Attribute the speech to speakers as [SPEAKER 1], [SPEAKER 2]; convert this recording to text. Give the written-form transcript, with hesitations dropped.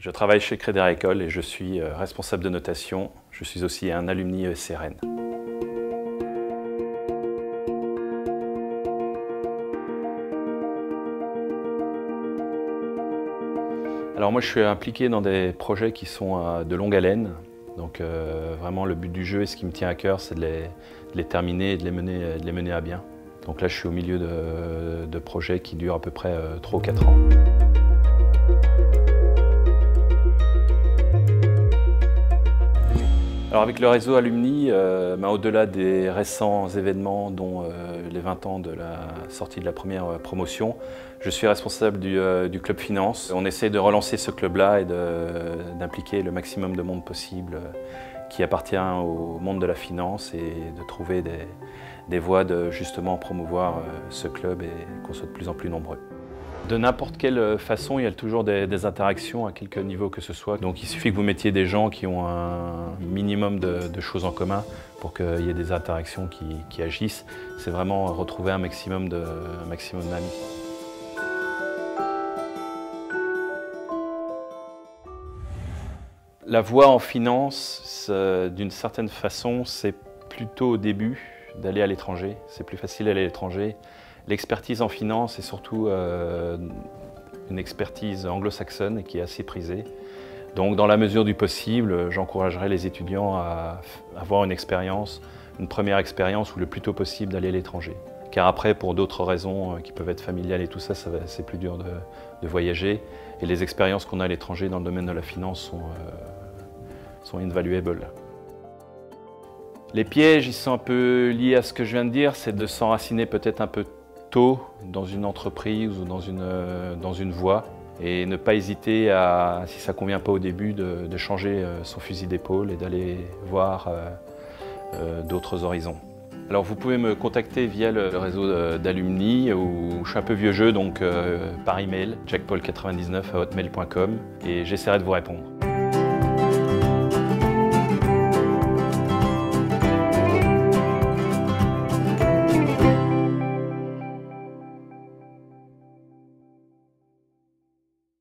[SPEAKER 1] Je travaille chez Crédit Agricole et je suis responsable de notation. Je suis aussi un alumni ESCRN. Alors moi je suis impliqué dans des projets qui sont de longue haleine. Donc vraiment le but du jeu et ce qui me tient à cœur c'est de les terminer et de les mener à bien. Donc là je suis au milieu de projets qui durent à peu près 3 ou 4 ans. Alors avec le réseau Alumni, au-delà des récents événements dont les 20 ans de la sortie de la première promotion, je suis responsable du club finance. On essaie de relancer ce club-là et d'impliquer le maximum de monde possible qui appartient au monde de la finance et de trouver des voies de justement promouvoir ce club et qu'on soit de plus en plus nombreux. De n'importe quelle façon, il y a toujours des interactions à quelque niveau que ce soit. Donc il suffit que vous mettiez des gens qui ont un minimum de choses en commun pour qu'il y ait des interactions qui agissent. C'est vraiment retrouver un maximum d'amis. La voie en finance, d'une certaine façon, c'est plutôt au début d'aller à l'étranger. C'est plus facile d'aller à l'étranger. L'expertise en finance est surtout une expertise anglo-saxonne et qui est assez prisée. Donc dans la mesure du possible, j'encouragerais les étudiants à avoir une première expérience ou le plus tôt possible d'aller à l'étranger. Car après, pour d'autres raisons qui peuvent être familiales et tout ça, c'est plus dur de voyager. Et les expériences qu'on a à l'étranger dans le domaine de la finance sont invaluables. Les pièges, ils sont un peu liés à ce que je viens de dire, c'est de s'enraciner peut-être un peu tôt dans une entreprise ou dans une voie et ne pas hésiter à, si ça ne convient pas au début, de changer son fusil d'épaule et d'aller voir d'autres horizons. Alors vous pouvez me contacter via le réseau d'Alumni où je suis un peu vieux jeu, donc par email, jackpaul99@hotmail.com et j'essaierai de vous répondre.